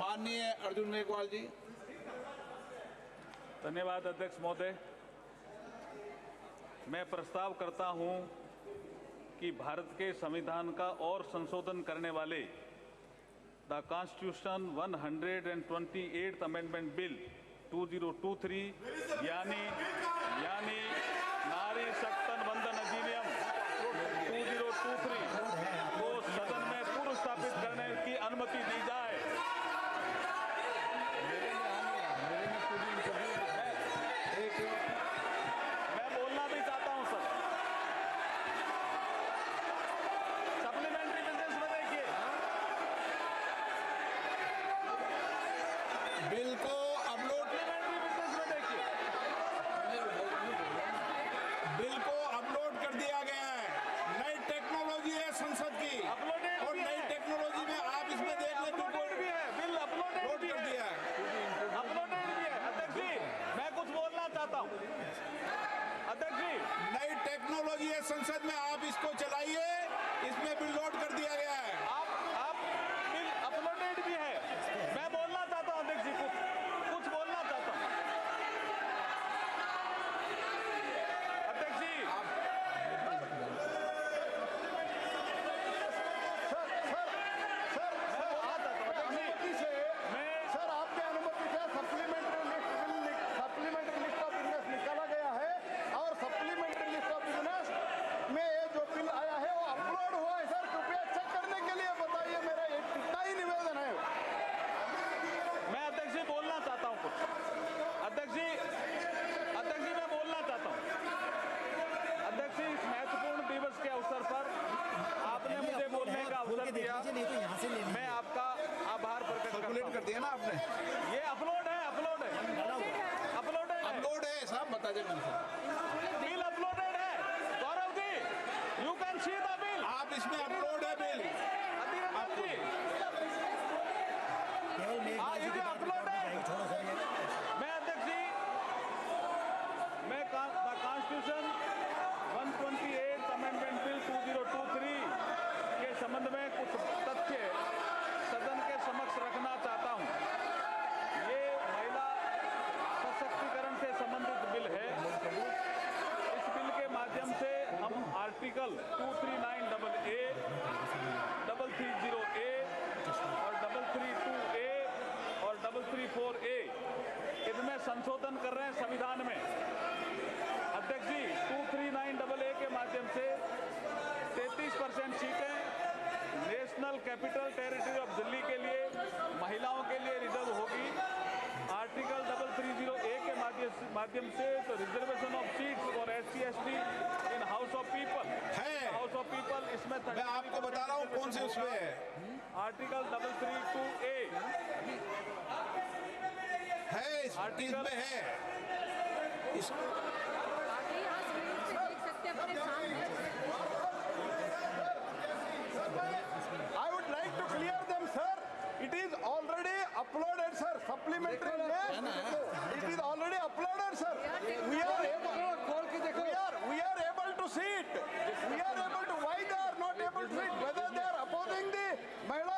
माननीय अर्जुन मेघवाल जी। धन्यवाद अध्यक्ष महोदय। मैं प्रस्ताव करता हूं कि भारत के संविधान का और संशोधन करने वाले the constitution 128th amendment bill 2023 यानी नारी शक्ति वंदन अधिनियम 2023 को सदन में पूर्व स्थापित करने की अनुमति दी जाए। मैं बोलना भी चाहता हूं सर। सप्लीमेंट्री बिजनेस में देखिए, बिल को अपलोड सप्लीमेंट्री बिजनेस में देखिए, बिल को अपलोड कर दिया गया है। नई टेक्नोलॉजी है संसद की, अपलोडेड और नई टेक्नोलॉजी में आप इसमें देख ले, अपलोडेड भी है, बिल अपलोडेड भी कर है, दिया है। अपलोडेड भी है। अध्यक्ष जी, मैं कुछ बोलना चाहता हूं। अध्यक्ष जी, नई टेक्नोलॉजी है संसद में, आप इसको चलाइए। इसमें बिल लोड कर दिया गया है। आप बिल अपलोडेड भी है। मैं बोलना चाहता हूं अध्यक्ष जी, कुछ बोलना चाहता हूं। अध्यक्ष जी, सर आपके अनुमति से सप्लीमेंट्री लिस्ट ऑफ बिजनेस निकाला गया है और सप्लीमेंट्री लिस्ट ऑफ बिजनेस में ये जो बिल आया है वो अपलोड हुआ है। सर कृपया चेक करने के लिए बताइए, मेरा इतना ही निवेदन है। मैं अध्यक्ष जी बोलना चाहता हूं कुछ। अध्यक्ष जी मैं बोलना चाहता हूं। अध्यक्ष जी, इस महत्वपूर्ण दिवस के अवसर पर आपने मुझे बोलने का अवसर दिया, मैं आपका आभार प्रकट करता सर्कुलेट कर हूं। दिया ना आपने। ये अपलोड है, अपलोड है साहब, बता दें बिल अपलोडेड है। Gaurav ji, you can see the bill. आप इसमें अपलोड है बिल। अधिरंजन जी, ये अपलोड है। मैं अध्यक्ष जी, मैं the constitution 128th amendment bill 2023 के संबंध में कुछ तथ्य सदन के समक्ष रखना चाहता हूं। ये महिला सशक्तिकरण से संबंधित बिल है। इस बिल के माध्यम से हम आर्टिकल 239AA, 330A और 332A और 334A इनमें संशोधन कर रहे हैं संविधान में। अध्यक्ष जी, 239AA के माध्यम से 33% सीटें national capital territory of Delhi के लिए महिलाओं के लिए रिजर्व होगी। आर्टिकल 330A के माध्यम से तो रिजर्वेशन ऑफ सीट्स और SC/ST in house of people इसमें मैं आपको बता रहा हूँ कौन से उसमें है। आर्टिकल 332A है इस चीज में है। I would like to clear them, sir. It is already uploaded, sir. Supplementary list. It is already uploaded, sir. We are able to see it. We are able to. Why they are not able to see it? Whether they are opposing the Mahila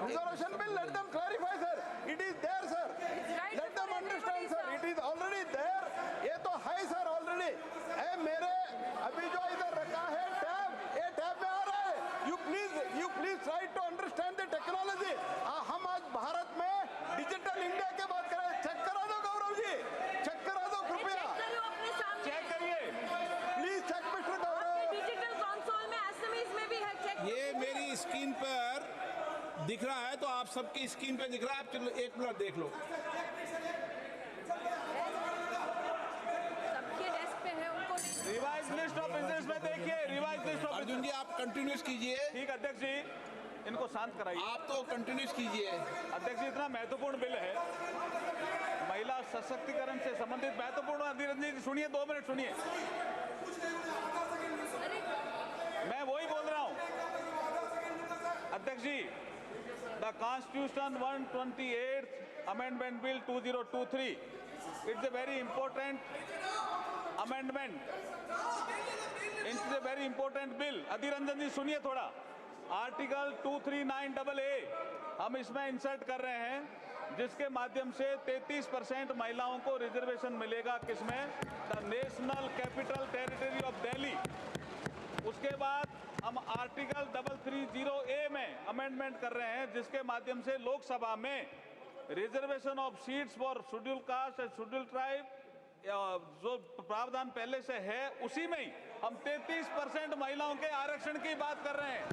Reservation Bill, let them clarify, sir. It is there, sir. Let them understand, sir. It is already there. ये तो है, sir, already. ए मेरे अभी जो इधर रखा है tab, ये टैब में आ रहा है। You please try to understand the technology. हम आज भारत में डिजिटल इंडिया की बात कर रहे हैं। चेक करा दो गौरव जी, चेक करा दो कृपया। चेक करिए, please check mister Gaurav. Digital console में एसएमएस में भी है, चेक। ये मेरी स्क्रीन पर दिख रहा है, तो आप सबकी स्क्रीन पे दिख रहा है। आप चलो एक मिनट देख लो। सबके डेस्क पे है, उनको रिवाइज लिस्ट ऑफ बिजनेस में देखिए। रिवाइज लिस्ट ऑफ अर्जुन जी आप कंटिन्यूस कीजिए। ठीक, अध्यक्ष जी इनको शांत कराइए। आप तो कंटिन्यूस कीजिए। अध्यक्ष जी, इतना महत्वपूर्ण बिल है, महिला सशक्तिकरण से संबंधित महत्वपूर्ण। अधिरंजन जी सुनिए, 2 मिनट सुनिए। मैं वही बोल रहा हूं अध्यक्ष ji. The constitution 128th amendment bill 2023 it's a very important amendment, it's a very important bill. Adhir Ranjan ji सुनिए थोड़ा। आर्टिकल 239AA हम इसमें इंसर्ट कर रहे हैं, जिसके माध्यम से 33% महिलाओं को रिजर्वेशन मिलेगा। किसमें? The national capital territory of Delhi. उसके बाद हम आर्टिकल 330A में अमेंडमेंट कर रहे हैं, जिसके माध्यम से लोकसभा में reservation of seats for schedule caste and schedule tribe, जो प्रावधान पहले से है उसी में ही हम 33% महिलाओं के आरक्षण की बात कर रहे हैं।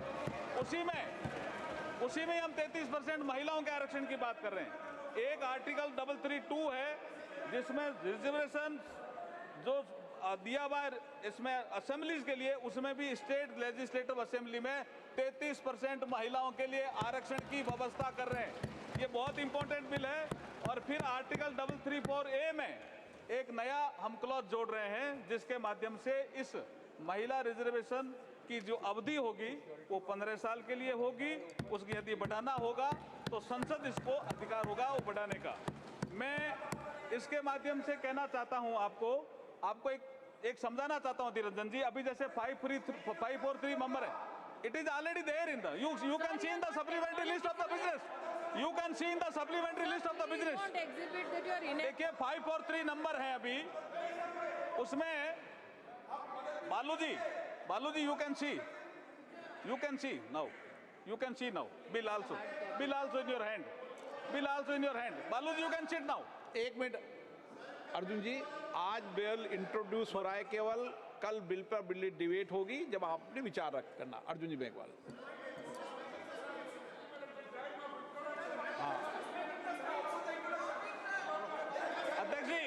उसी में हम 33% महिलाओं के आरक्षण की बात कर रहे हैं। एक आर्टिकल 332 है, जिसमें रिजर्वेशन जो दिया हुआ इसमें असेंबलीज के लिए, उसमें भी स्टेट लेजिस्लेटिव असेंबली में 33% महिलाओं के लिए आरक्षण की व्यवस्था कर रहे हैं। ये बहुत इंपॉर्टेंट बिल है। और फिर आर्टिकल 334A में एक नया हम क्लॉज जोड़ रहे हैं, जिसके माध्यम से इस महिला रिजर्वेशन की जो अवधि होगी वो 15 साल के लिए होगी। उसकी यदि बढ़ाना होगा तो संसद इसको अधिकार होगा वो बढ़ाने का। मैं इसके माध्यम से कहना चाहता हूं, आपको एक समझाना चाहता हूं धीरजन जी। अभी जैसे 543 नंबर है, it is already there in the you can see in the supplementary list of the business. You can see in the supplementary list of the business. देखिए 543 नंबर है अभी, उसमें Baalu ji you can see now, you can see now, bill also in your hand, बालू जी you can sit now। एक minute Arjun जी, आज bill introduce हो रहा है, केवल कल बिल पर बिल डिबेट होगी जब आप अपने विचार रख करना। अर्जुन जी बेंकवाल। अध्यक्ष जी,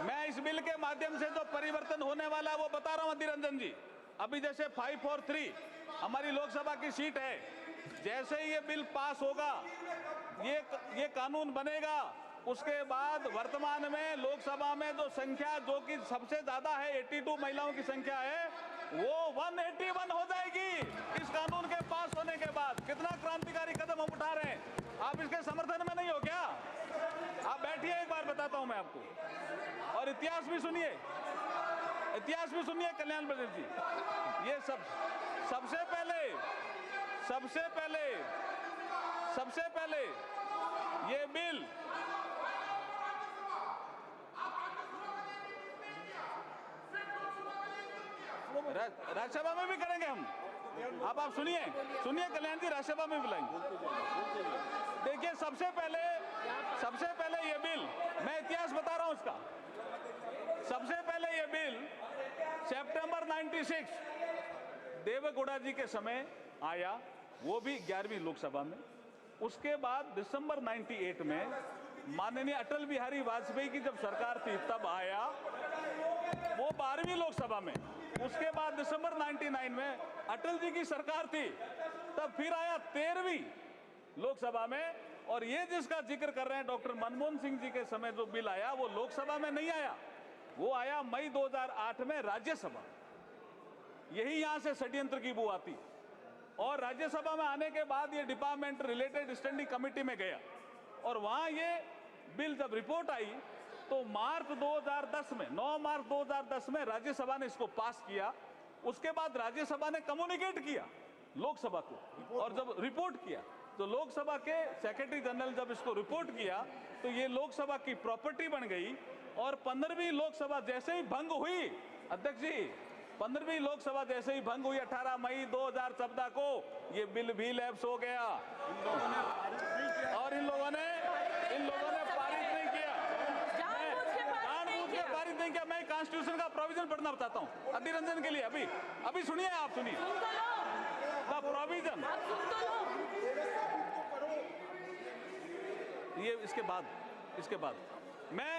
मैं इस बिल के माध्यम से जो परिवर्तन होने वाला है वो बता रहा हूं निरंजन जी। अभी जैसे 543 हमारी लोकसभा की सीट है, जैसे ही ये बिल पास होगा, ये कानून बनेगा, उसके बाद वर्तमान में लोकसभा में जो संख्या जो कि सबसे ज्यादा है 82 महिलाओं की संख्या है, वो 181 हो जाएगी इस कानून के पास होने के बाद। कितना क्रांतिकारी कदम हम उठा रहे हैं। आप इसके समर्थन में नहीं हो क्या? आप बैठिए, एक बार बताता हूं मैं आपको। और इतिहास भी सुनिए कल्याण ब्रजेश जी। ये सबसे पहले ये बिल राज्यसभा में भी करेंगे हम। अब आप सुनिए कल्याण जी, राज्यसभा में बुलाएंगे। देखिए सबसे पहले ये बिल, मैं इतिहास बता रहा हूं इसका। सबसे पहले ये बिल सितंबर 96 देवेगौड़ा जी के समय आया, वो भी 11वीं लोकसभा में। उसके बाद दिसंबर 98 में माननीय अटल बिहारी वाजपेयी की जब सरकार थी तब आया, वो 12वीं लोकसभा में। उसके बाद दिसंबर 99 में अटल जी की सरकार थी, तब फिर आया 13वीं लोकसभा में। और ये जिसका जिक्र कर रहे हैं डॉक्टर मनमोहन सिंह जी के समय जो बिल आया, वो लोकसभा में नहीं आया, वो आया मई 2008 में राज्यसभा। यही यहां से षड्यंत्र की बू आती। और राज्यसभा में आने के बाद ये डिपार्टमेंट रिलेटेड स्टैंडिंग कमेटी में गया, और वहां ये बिल जब रिपोर्ट आई तो मार्च 2010 में 9 मार्च 2010 में राज्यसभा ने इसको पास किया। उसके बाद राज्यसभा ने कम्युनिकेट किया लोकसभा को, और जब रिपोर्ट किया तो लोकसभा के सेक्रेटरी जनरल जब इसको रिपोर्ट किया तो ये लोकसभा की प्रॉपर्टी बन गई। और 15वीं लोकसभा जैसे ही भंग हुई, अध्यक्ष जी 15वीं लोकसभा जैसे ही भंग हुई 18 मई 2014 को, ये बिल भी लैप्स हो गया। और इन लोगों ने पारित नहीं किया, जानबूझ के पारित नहीं किया। मैं कॉन्स्टिट्यूशन का प्रोविजन पढ़ना चाहता हूँ अधीर रंजन के लिए। अभी सुनिए, आप सुनिए द प्रोविजन। ये इसके बाद मैं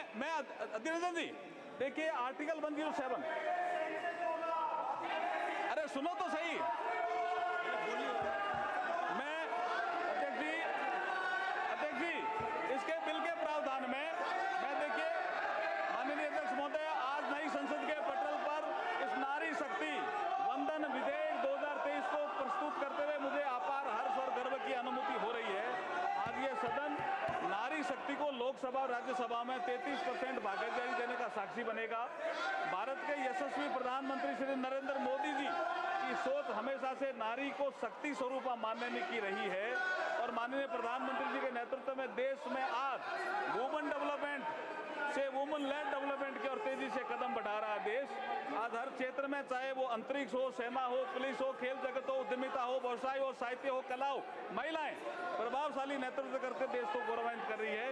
अधीर रंजन जी, देखिए आर्टिकल 107। अरे सुनो तो सही। मैं अध्यक्ष जी इसके बिल के प्रावधान में मैं देखिए माननीय अध्यक्ष महोदय, आज नई संसद के पटल पर इस नारी शक्ति वंदन विधेयक 2023 को प्रस्तुत करते हुए मुझे अपार हर्ष और गर्व की अनुभूति हो रही है। आज ये सदन नारी शक्ति को लोकसभा और राज्यसभा में 33% भागीदारी देने का साक्षी बनेगा। भारत के यशस्वी प्रधानमंत्री श्री नरेंद्र मोदी जी की सोच हमेशा से नारी को शक्ति स्वरूप मानने की रही है, और माननीय प्रधानमंत्री जी के नेतृत्व में देश में आज वुमेन डेवलपमेंट से वुमेन लेड डेवलपमेंट की ओर तेजी से कदम बढ़ा रहा है देश। आज हर क्षेत्र में, चाहे वो अंतरिक्ष हो, सेना हो, पुलिस हो, खेल जगत हो, उद्यमिता हो, व्यवसाय हो, साहित्य हो, कला हो, महिलाएं प्रभावशाली नेतृत्व करके देश को गौरवान्वित कर रही है।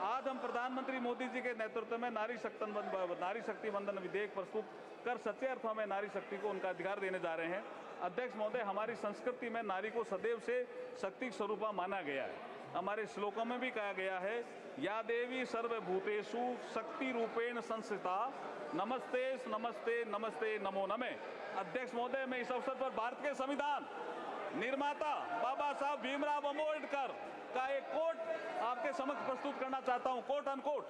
आज हम प्रधानमंत्री मोदी जी के नेतृत्व में नारी शक्ति वंदन विधेयक प्रस्तुत कर सच्चे अर्थों में नारी शक्ति को उनका अधिकार देने जा रहे हैं। अध्यक्ष महोदय, हमारी संस्कृति में नारी को सदैव से शक्ति स्वरूपा माना गया है। हमारे श्लोकों में भी कहा गया है, या देवी सर्वभूतेषु शक्ति रूपेण संस्थिता, नमस्ते नमस्ते नमस्ते नमो नमे। अध्यक्ष महोदय, मैं इस अवसर पर भारत के संविधान निर्माता बाबा साहब भीमराव अम्बेडकर का एक कोट आपके समक्ष प्रस्तुत करना चाहता हूं, कोट अनकोट।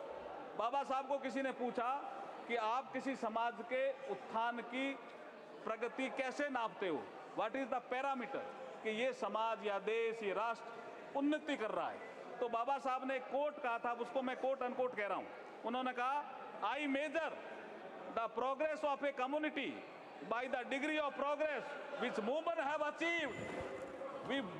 बाबा साहब को किसी ने पूछा कि आप किसी समाज के उत्थान की प्रगति कैसे नापते हो, व्हाट इज द पैरामीटर, कि ये समाज या देश, ये राष्ट्र उन्नति कर रहा है। तो बाबा साहब ने एक कोट कहा था, उसको मैं कोट अनकोट कह रहा हूं। उन्होंने कहा, I measure the progress of a community by the degree of progress which women have achieved,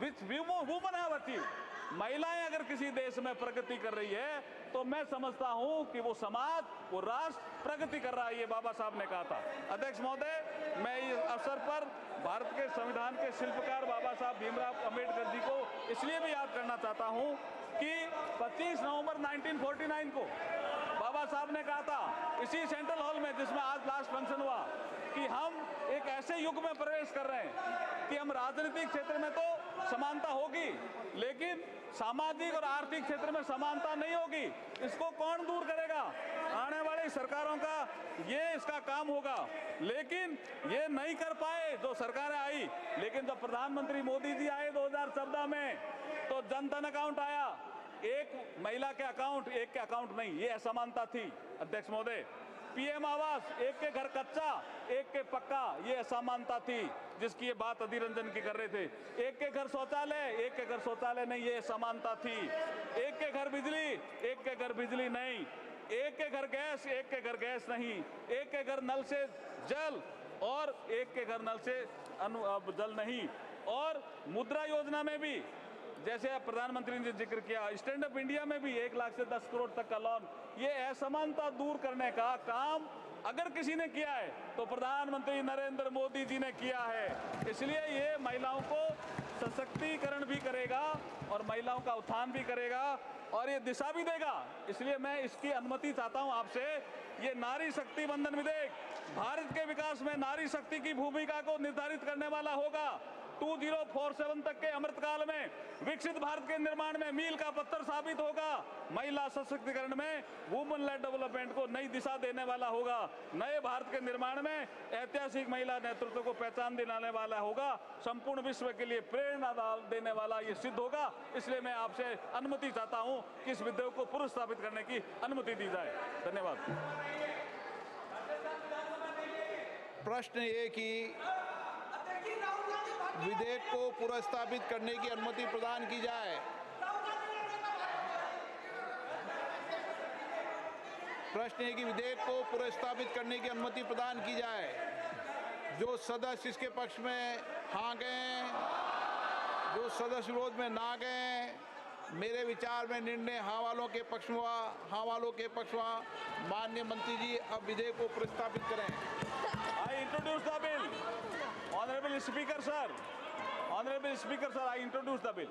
which women have achieved। महिलाएं अगर किसी देश में प्रगति कर रही है तो मैं समझता हूं कि वो समाज, वो राष्ट्र प्रगति कर रहा है, ये बाबा साहब ने कहा था। अध्यक्ष महोदय, मैं इस अवसर पर भारत के संविधान के शिल्पकार बाबा साहब भीमराव अम्बेडकर जी को इसलिए भी याद करना चाहता हूं कि 25 नवंबर 1949 को बाबा साहब ने कहा था इसी सेंट्रल हॉल में, जिसमें आज लास्ट फंक्शन हुआ, कि हम एक ऐसे युग में प्रवेश कर रहे हैं कि हम राजनीतिक क्षेत्र में तो समानता होगी, लेकिन सामाजिक और आर्थिक क्षेत्र में समानता नहीं होगी। इसको कौन दूर करेगा? आने वाली सरकारों का ये इसका काम होगा। लेकिन ये नहीं कर पाए जो सरकारें आई। लेकिन जब प्रधानमंत्री मोदी जी आए 2014 में, तो जन धन अकाउंट आया, एक महिला के अकाउंट, एक के अकाउंट नहीं, ये असमानता थी। अध्यक्ष महोदय, पीएम आवास, एक के घर कच्चा, एक के पक्का, ये असमानता थी, जिसकी ये बात अधीर रंजन की कर रहे थे। एक के घर शौचालय, एक के घर शौचालय नहीं, ये असमानता थी। एक के घर बिजली, एक के घर बिजली नहीं। एक के घर गैस, एक के घर गैस नहीं। एक के घर नल से जल और एक के घर नल से जल नहीं। और मुद्रा योजना में भी, जैसे अब प्रधानमंत्री ने जिक्र किया, स्टैंड अप इंडिया में भी 1 लाख से 10 करोड़ तक का लोन, ये असमानता दूर करने का काम अगर किसी ने किया है तो प्रधानमंत्री नरेंद्र मोदी जी ने किया है। इसलिए ये महिलाओं को सशक्तिकरण भी करेगा और महिलाओं का उत्थान भी करेगा और ये दिशा भी देगा। इसलिए मैं इसकी अनुमति चाहता हूं आपसे। ये नारी शक्ति वंदन विधेयक भारत के विकास में नारी शक्ति की भूमिका को निर्धारित करने वाला होगा। 2047 तक के अमृतकाल में विकसित भारत के निर्माण में मील का पत्थर साबित होगा। महिला सशक्तिकरण में वुमेन लेड डेवलपमेंट को नई दिशा देने वाला होगा। नए भारत के निर्माण में ऐतिहासिक महिला नेतृत्व को पहचान दिलाने वाला होगा। संपूर्ण विश्व के लिए प्रेरणा देने वाला ये सिद्ध होगा। इसलिए मैं आपसे अनुमति चाहता हूं कि इस विधेयक को पुनर्स्थापित करने की अनुमति दी जाए। धन्यवाद। प्रश्न ये कि विधेयक को पुनर्स्थापित करने की अनुमति प्रदान की जाए। प्रश्न है कि विधेयक को पुनर्स्थापित करने की अनुमति प्रदान की जाए। जो सदस्य इसके पक्ष में हाँ गए, जो सदस्य विरोध में ना गए, मेरे विचार में निर्णय हाँ वालों के पक्ष में हुआ। हाँ वालों के पक्ष में माननीय मंत्री जी अब विधेयक को पुनर्स्थापित करें। I introduce the bill. Honorable Speaker, sir. Honorable Speaker, sir, I introduce the bill.